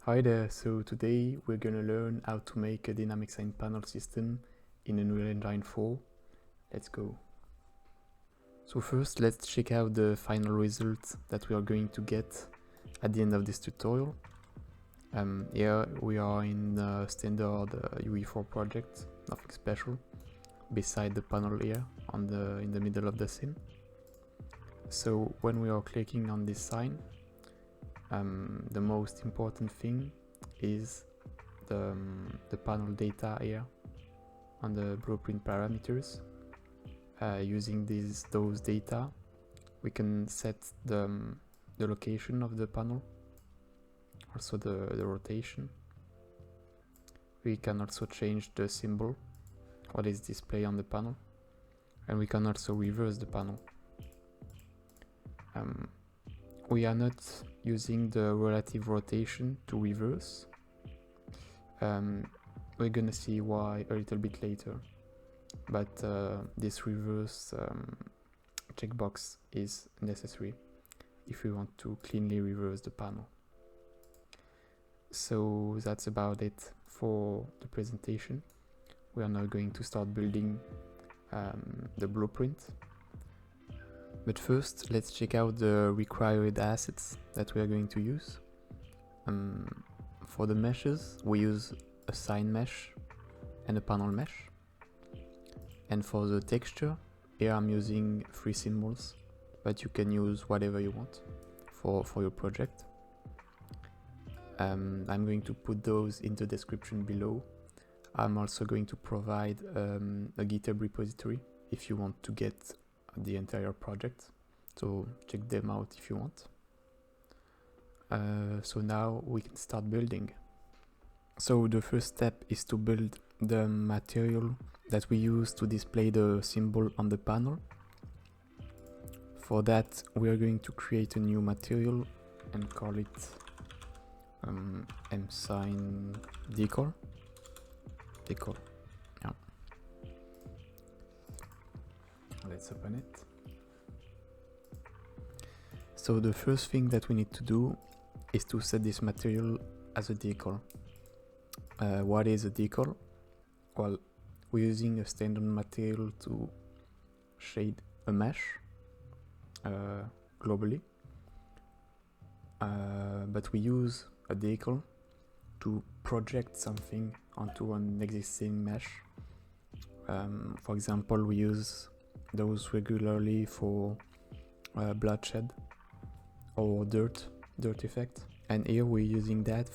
Hi there, so today we're gonna learn how to make a dynamic sign panel system in Unreal Engine 4. Let's go. So first let's check out the final result that we are going to get at the end of this tutorial. Here we are in the standard UE4 project, nothing special, beside the panel here in the middle of the scene. So when we are clicking on this sign, the most important thing is the panel data here on the blueprint parameters. Using those data, we can set the location of the panel, also the rotation. We can also change the symbol, what is displayed on the panel, and we can also reverse the panel. We are not using the relative rotation to reverse. We're gonna see why a little bit later, but this reverse checkbox is necessary if we want to cleanly reverse the panel. So that's about it for the presentation. We are now going to start building the blueprint. But first, let's check out the required assets that we are going to use. For the meshes, we use a sign mesh and a panel mesh. And for the texture, here I'm using 3 symbols, but you can use whatever you want for your project. I'm going to put those in the description below. I'm also going to provide a GitHub repository if you want to get the entire project, so check them out if you want. So now we can start building. So the first step is to build the material that we use to display the symbol on the panel. For that, we are going to create a new material and call it msign Decal. Yeah. Let's open it. So the first thing that we need to do is to set this material as a decal. What is a decal? Well, we're using a standard material to shade a mesh globally, but we use a decal to project something onto an existing mesh. For example, we use those regularly for bloodshed or dirt effect, and here we're using that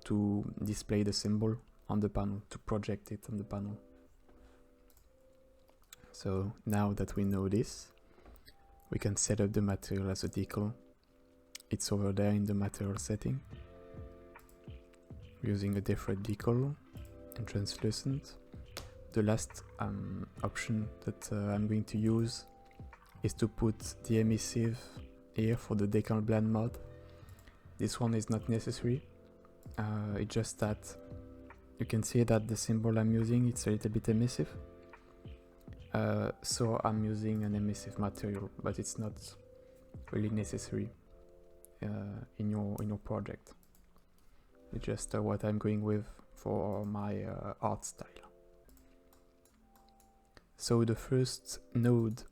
to display the symbol on the panel, to project it on the panel. So now that we know this, we can set up the material as a decal. It's over there in the material setting. We're using a default decal and translucent. The last option that I'm going to use is to put the emissive here for the Decal blend mode. This one is not necessary. It's just that you can see that the symbol I'm using, it's a little bit emissive. So I'm using an emissive material, but it's not really necessary in your project. It's just what I'm going with for my art style. So the first node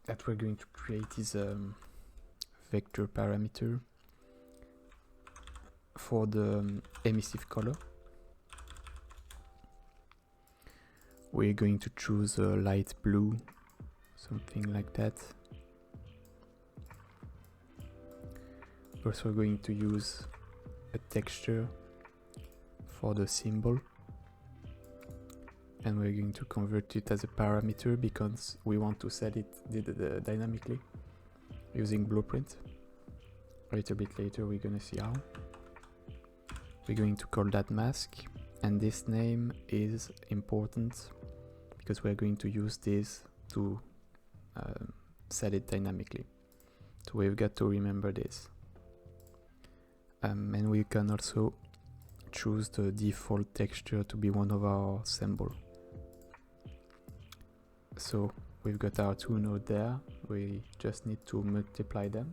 that we're going to create is a vector parameter for the emissive color. We're going to choose a light blue, something like that. We're also going to use a texture for the symbol, and we're going to convert it as a parameter because we want to set it dynamically using blueprint. A little bit later we're gonna see how. We're going to call that mask, and this name is important because we're going to use this to set it dynamically. So we've got to remember this. And we can also choose the default texture to be one of our symbols. So we've got our 2 nodes there. We just need to multiply them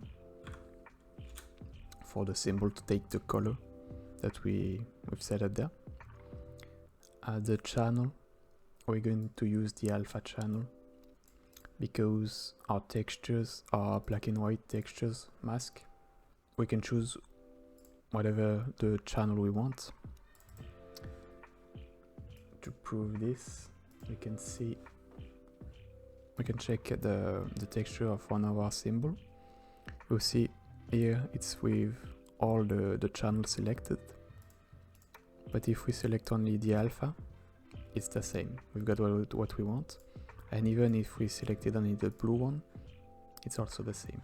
for the symbol to take the color that we've set up there. The channel, we're going to use the alpha channel because our textures are black and white textures mask. We can choose whatever the channel we want. To prove this, we can check the texture of one of our symbol. You'll see here it's with all the channels selected, but if we select only the alpha, it's the same. We've got what we want, and even if we selected only the blue one, it's also the same.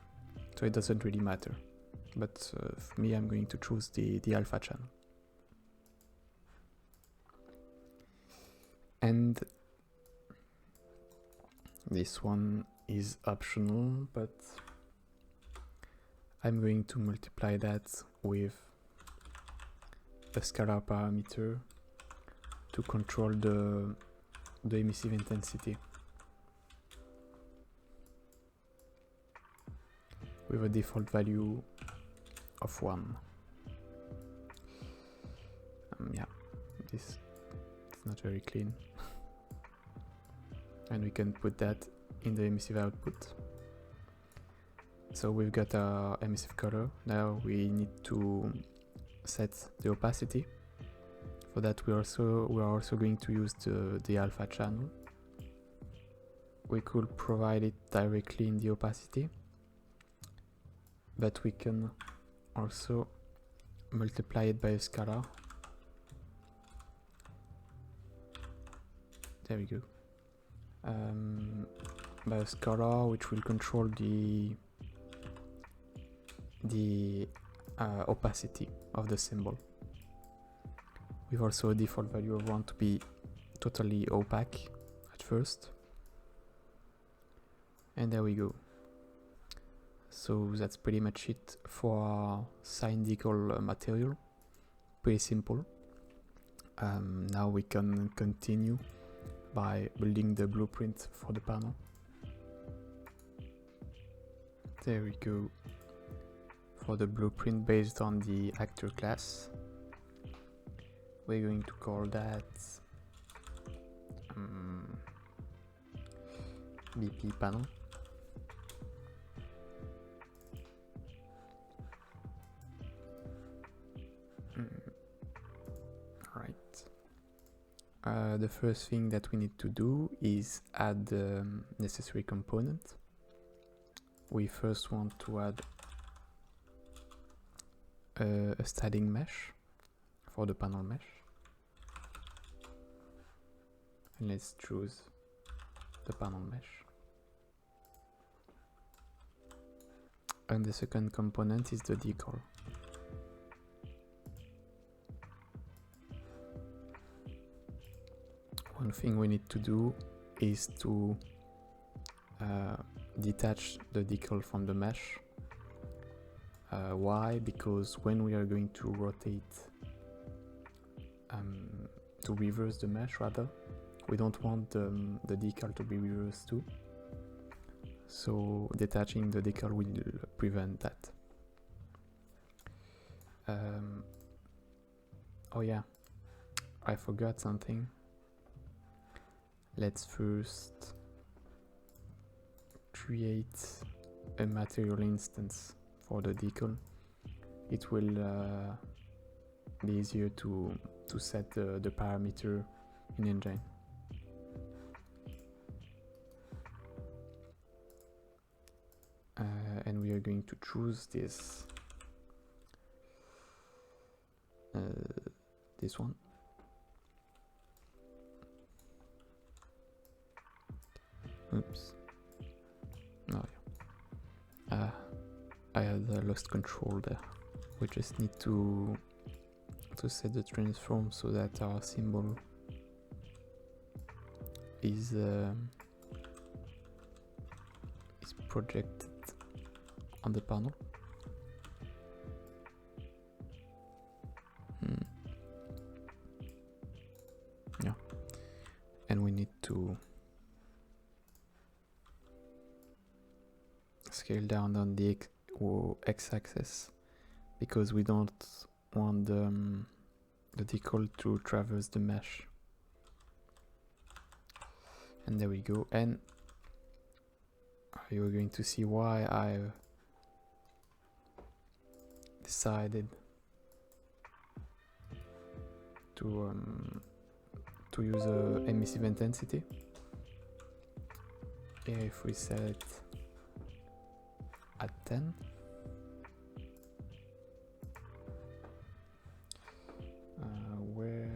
So it doesn't really matter. But for me, I'm going to choose the alpha channel. And this one is optional, but I'm going to multiply that with a scalar parameter to control the emissive intensity with a default value of 1. Yeah, this is not very clean. And we can put that in the emissive output. So we've got our emissive color. Now we need to set the opacity. For that we are also going to use the alpha channel. We could provide it directly in the opacity, but we can also multiply it by a scalar. There we go. By a scalar which will control the opacity of the symbol. With also a default value of 1 to be totally opaque at first. And there we go. So that's pretty much it for our sign decal material. Pretty simple. Now we can continue by building the blueprint for the panel. There we go. For the blueprint based on the actor class, we're going to call that BP panel. Right. The first thing that we need to do is add the necessary component. We first want to add a static mesh for the panel mesh, and let's choose the panel mesh. And the second component is the decal. One thing we need to do is to detach the decal from the mesh. Why? Because when we are going to rotate, to reverse the mesh rather, we don't want the decal to be reversed too. So detaching the decal will prevent that. Oh yeah, I forgot something. Let's first create a material instance for the decal. It will be easier to set the parameter in engine. And we are going to choose this one. Oops. Oh yeah. I had lost control there. We just need to set the transform so that our symbol is projected on the panel. Yeah, and we need to scale down on the x-axis because we don't want the decal to traverse the mesh. And there we go. And you're going to see why I decided to use a emissive intensity. Here, if we set it at 10, where's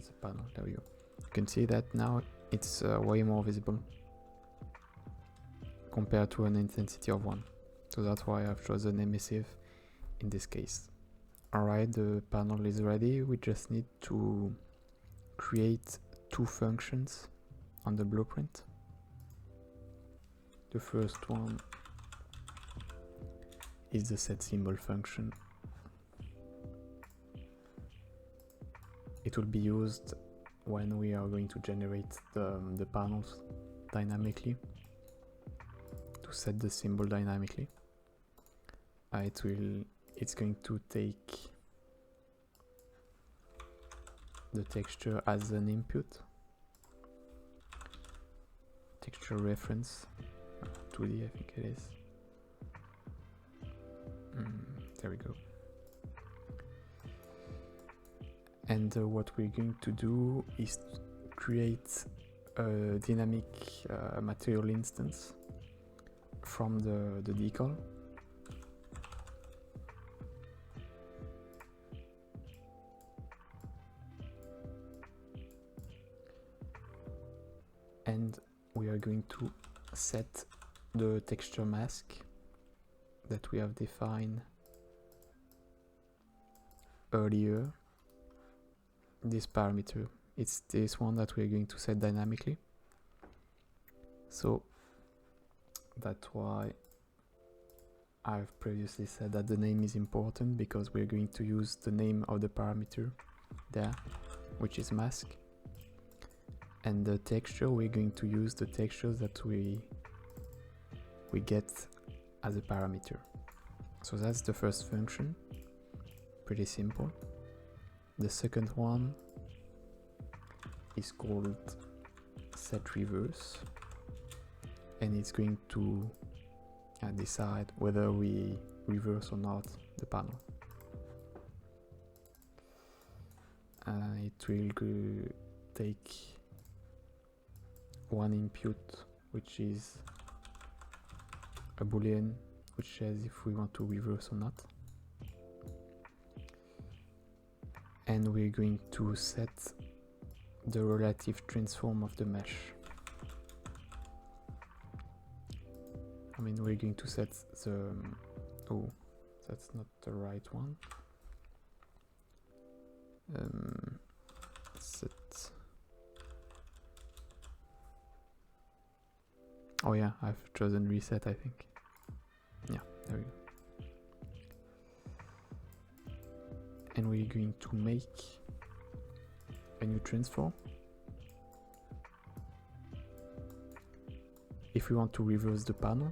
the panel? There we go. You can see that now it's way more visible compared to an intensity of 1. So that's why I've chosen emissive in this case. Alright, the panel is ready. We just need to create 2 functions on the blueprint. The first one is the setSymbol function. It will be used when we are going to generate the panels dynamically, to set the symbol dynamically. It's going to take the texture as an input, texture reference, 2D I think it is. There we go. And what we're going to do is create a dynamic material instance from the decal. And we are going to set the texture mask that we have defined earlier. This parameter, it's this one that we're going to set dynamically. So that's why I've previously said that the name is important, because we're going to use the name of the parameter there, which is mask. And the texture, we're going to use the textures that we get as a parameter. So that's the first function, pretty simple. The second one is called setReverse, and it's going to decide whether we reverse or not the panel. It will take one input, which is a boolean, which says if we want to reverse or not. And we're going to set the relative transform of the mesh. I mean, we're going to set the... oh, that's not the right one. Set... oh yeah, I've chosen reset, I think. Yeah, there we go. And we're going to make a new transform. If we want to reverse the panel,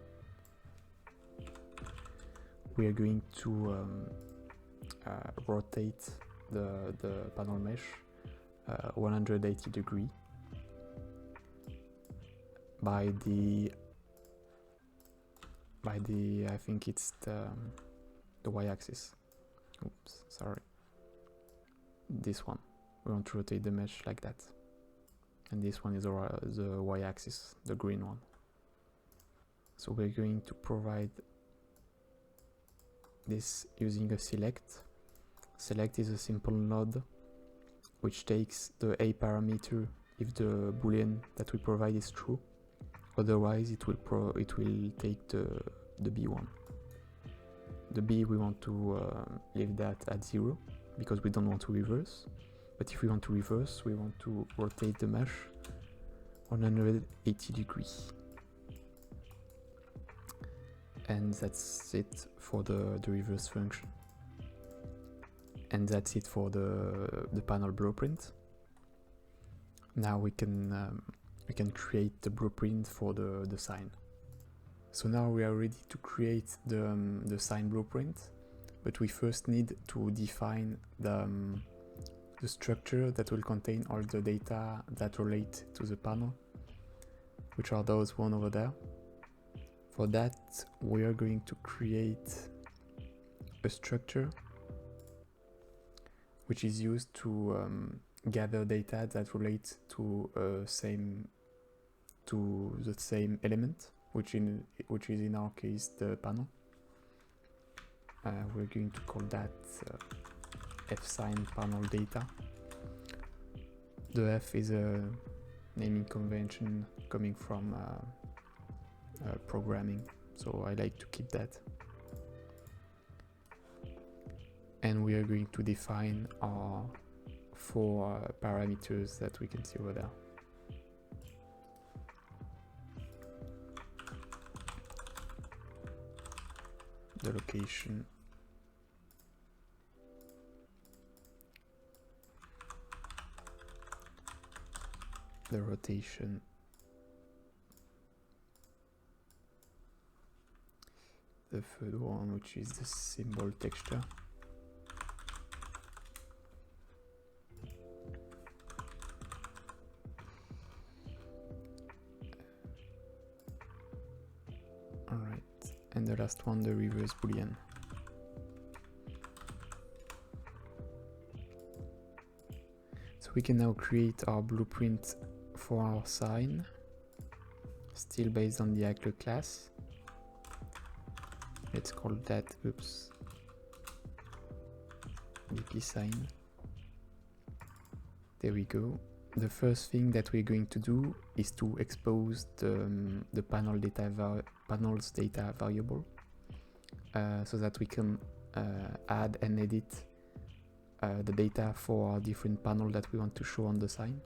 we are going to rotate the panel mesh 180 degrees by the I think it's the y-axis. Oops, sorry. This one. We want to rotate the mesh like that. And this one is the y-axis, the green one. So we're going to provide this using a select. Select is a simple node which takes the a parameter if the boolean that we provide is true. Otherwise, it will take the b one. The b, we want to leave that at 0 because we don't want to reverse. But if we want to reverse, we want to rotate the mesh 180 degrees. And that's it for the reverse function. And that's it for the panel blueprint. Now we can create the blueprint for the sign. So now we are ready to create the sign blueprint, but we first need to define the structure that will contain all the data that relate to the panel, which are those one over there. For that, we are going to create a structure which is used to gather data that relate to the same element, which is in our case the panel. We're going to call that f-sign panel data. The F is a naming convention coming from programming, so I like to keep that. And we are going to define our 4 parameters that we can see over there. The location, the rotation, the third one, which is the symbol texture, alright, and the last one, the reverse boolean. So we can now create our blueprint for our sign, still based on the actor class. Let's call that, DP sign. There we go. The first thing that we're going to do is to expose the panel's data variable, so that we can add and edit the data for our different panel that we want to show on the sign.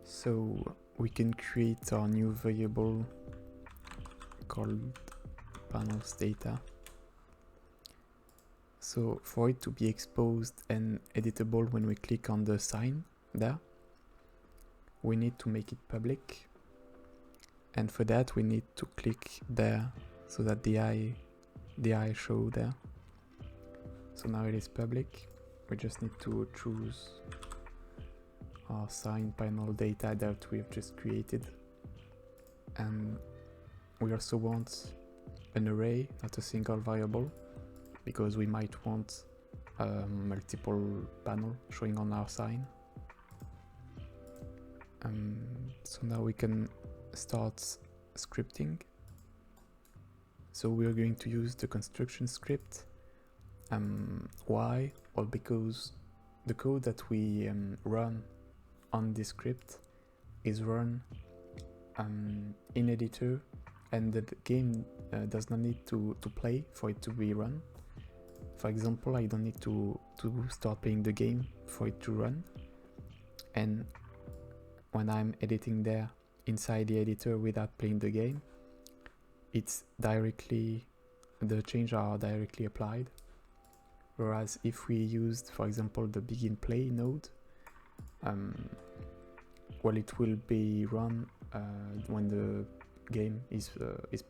So we can create our new variable called panels data. So for it to be exposed and editable when we click on the sign there, we need to make it public, and for that we need to click there so that the eye show there. So now it is public. We just need to choose our sign panel data that we've just created, and we also want an array, not a single variable, because we might want multiple panel showing on our sign. So now we can start scripting. So we are going to use the construction script. Why? Well, because the code that we run on this script is run in editor, and the game does not need to play for it to be run. For example, I don't need to start playing the game for it to run, and when I'm editing there inside the editor without playing the game, it's directly, the changes are directly applied. Whereas if we used, for example, the begin play node, well, it will be run when the game is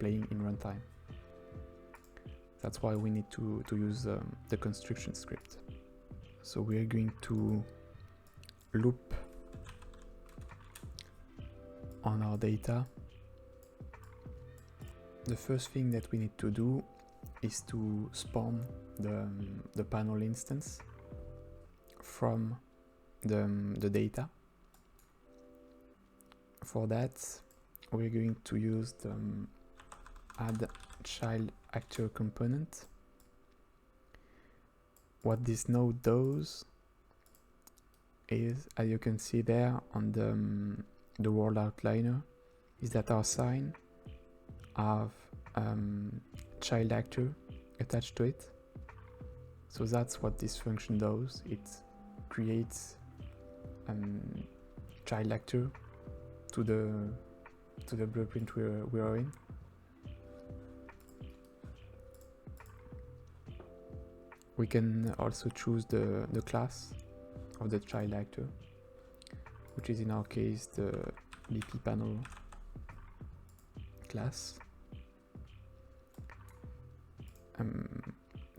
playing in runtime. That's why we need to use the construction script. So we are going to loop on our data. The first thing that we need to do is to spawn the panel instance from the data. For that, we're going to use the add child actor component. What this node does is, as you can see there on the world outliner, is that our sign have child actor attached to it. So that's what this function does. It creates child actor to the blueprint we are in. We can also choose the class of the child actor, which is in our case the BP panel class.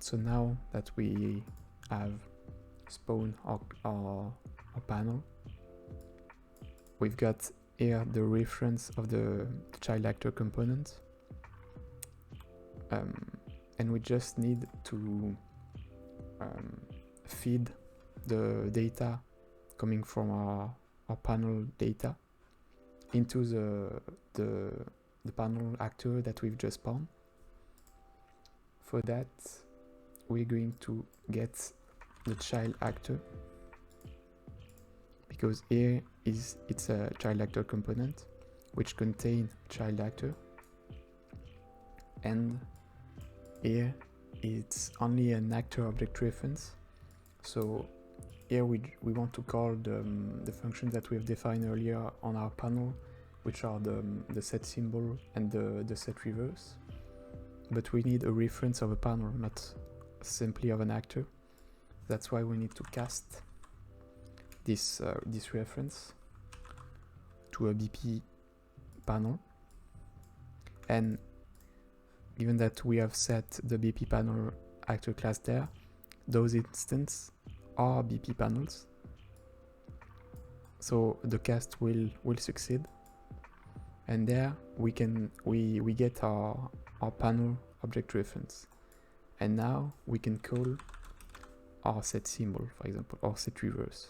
So now that we have spawned our panel, we've got here the reference of the child actor component, and we just need to feed the data coming from our panel data into the panel actor that we've just spawned. For that, we're going to get the child actor, because here it's a child actor component which contains child actor, and here it's only an actor object reference. So here we want to call the functions that we have defined earlier on our panel, which are the set symbol and the set reverse. But we need a reference of a panel, not simply of an actor. That's why we need to cast this reference to a BP panel. And given that we have set the BP panel actor class there, those instances are BP panels. So the cast will succeed. And there we get our panel object reference. And now we can call our set symbol, for example, or set reverse.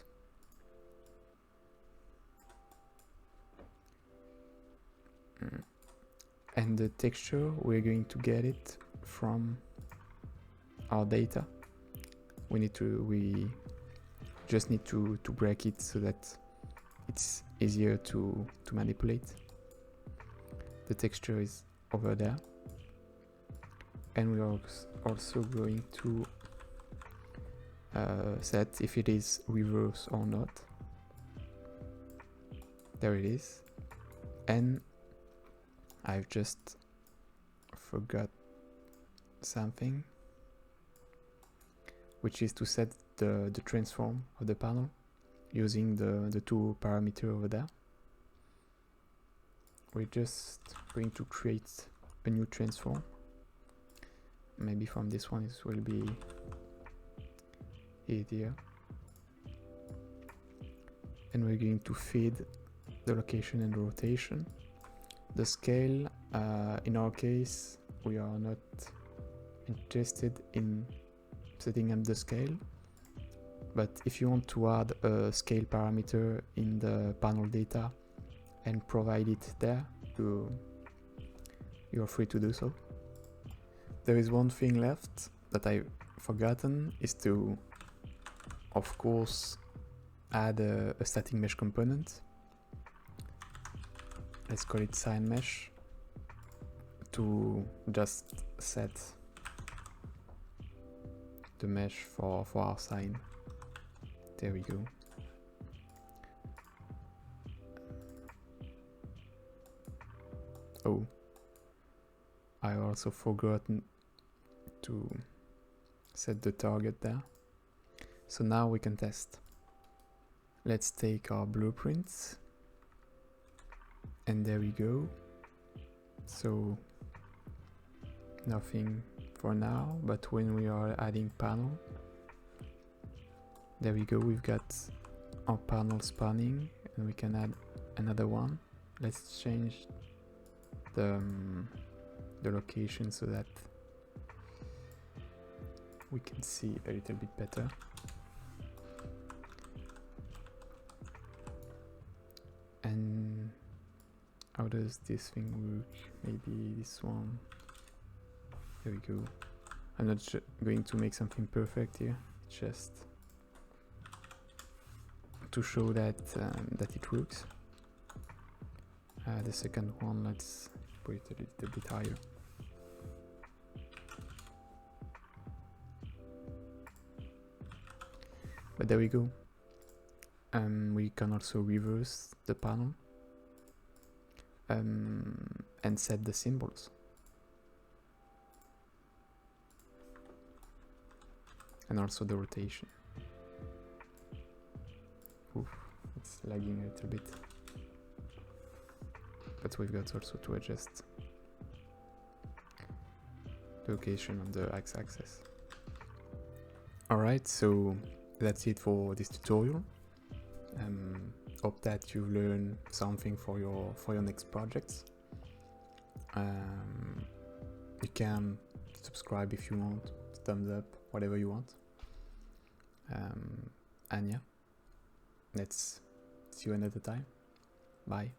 And the texture, we're going to get it from our data. We just need to break it so that it's easier to manipulate. The texture is over there, and we are also going to set if it is reverse or not. There it is. And I've just forgot something, which is to set the transform of the panel using the two parameters over there. We're just going to create a new transform. Maybe from this one it will be easier. And we're going to feed the location and rotation. The scale, in our case, we are not interested in setting up the scale, but if you want to add a scale parameter in the panel data and provide it there, you're free to do so. There is one thing left that I've forgotten, is to, of course, add a static mesh component. Let's call it sign mesh, to just set the mesh for our sign. There we go. Oh, I also forgotten to set the target there. So now we can test. Let's take our blueprints. And there we go. So nothing for now, but when we are adding panel, there we go, we've got our panel spanning, and we can add another one. Let's change the location so that we can see a little bit better. And how does this thing work? Maybe this one. There we go. I'm not going to make something perfect here, just to show that it works. The second one, let's put it a little bit higher. But there we go. We can also reverse the panel and set the symbols. And also the rotation. Oof, it's lagging a little bit. But we've got also to adjust the location on the x-axis. Alright, so that's it for this tutorial. Hope that you learn something for your next projects. You can subscribe if you want, thumbs up, whatever you want. And yeah, let's see you another time. Bye.